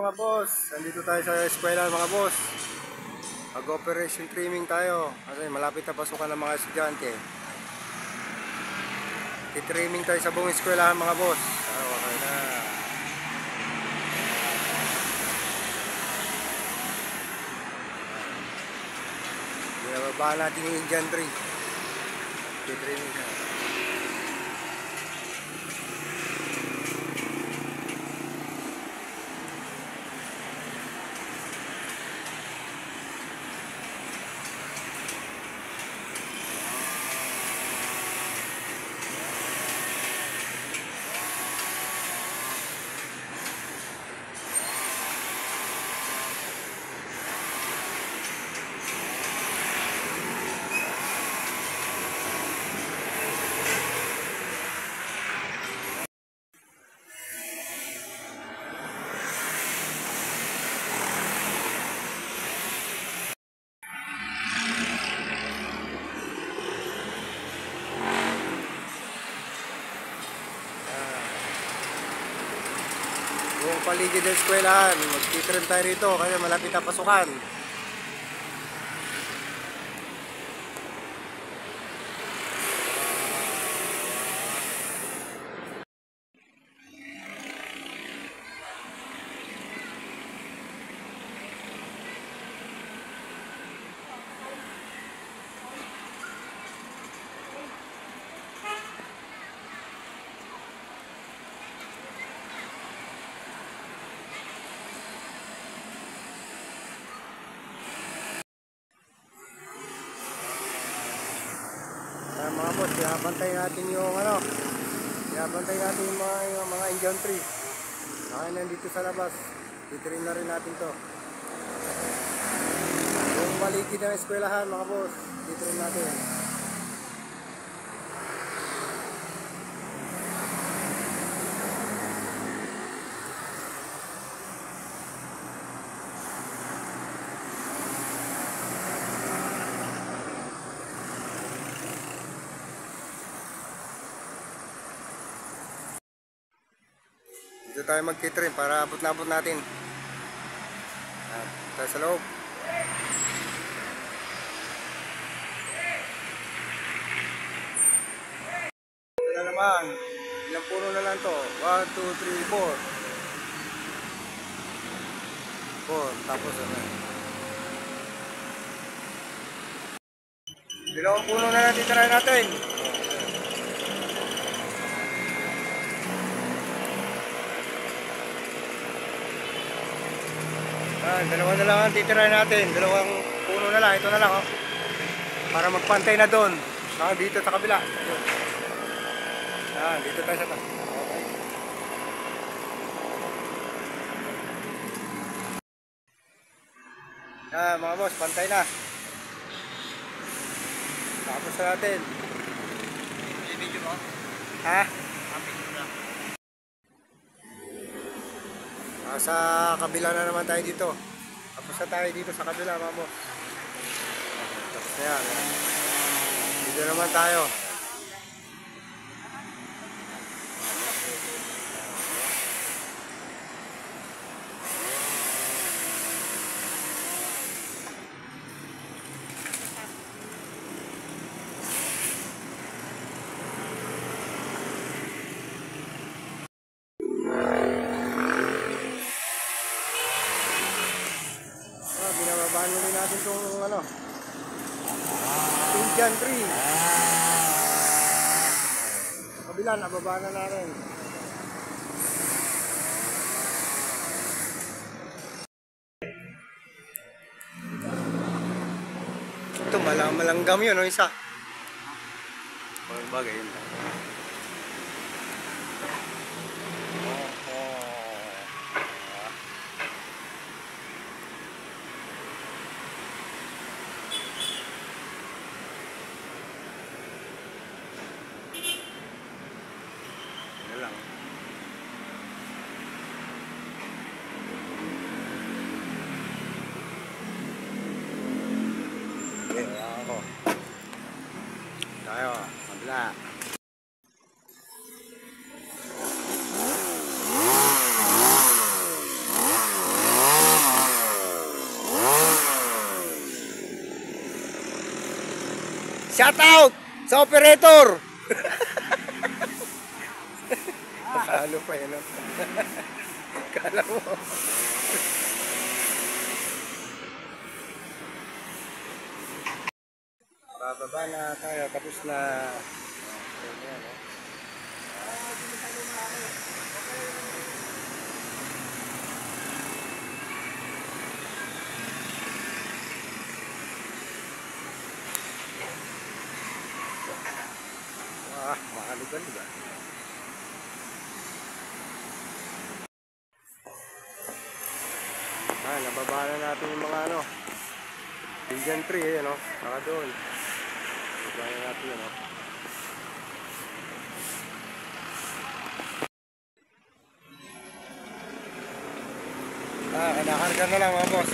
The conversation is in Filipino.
mga boss, nandito tayo sa eskwela mga boss. Mag-operation trimming tayo kasi malapit na pasukan ng mga estudyante. I-trimming tayo sa buong eskwelahan mga boss. Okay na. Binababa natin yung Indian tree. I-trimming na. Buong paligid ng eskwelahan, mag-titrim tayo rito kasi malapit na pasukan. Mga boss, pinapantay natin yung pinapantay natin yung mga Indian tree. Kaya nandito sa labas, titrim na rin natin to. Yung paligid ng eskwelahan mga boss, titrim natin. Dito tayo mag-titrim para abot na abot natin. Tayo sa loob. Ito na naman. Ilang puno na lang to? 1, 2, 3, 4. 4. Tapos ano? Dalawang puno na lang titirahin natin. Dalawa na lang ang titirahin natin. Dalawang puno na lang. Ito na lang para magpantay na doon. Dito sa kabila. Dito tayo sa to. Okay. Mga boss, pantay na. Tapos na natin. I-video mo? Ha? Sa kabila na naman tayo dito. Tapos na tayo dito sa kabila mga boss. Tapos na yan. Dito naman tayo. Binababaan ulit natin itong Indian tree. Kabila, nababaan na natin. Ito, malanggam yun, isa. Walang bagay yun. Lang. Okay, ako. Tayo, mabla. Shout out sa operator. Nakalo pa yun. No? Kala mo. Bababa na tayo. Tapos na. Ayan, no? Maalugan diba? Nababa na natin yung mga ano Indian tree, ayan o, saka doon nababa na natin yun o. Kanakarga na lang mga boss.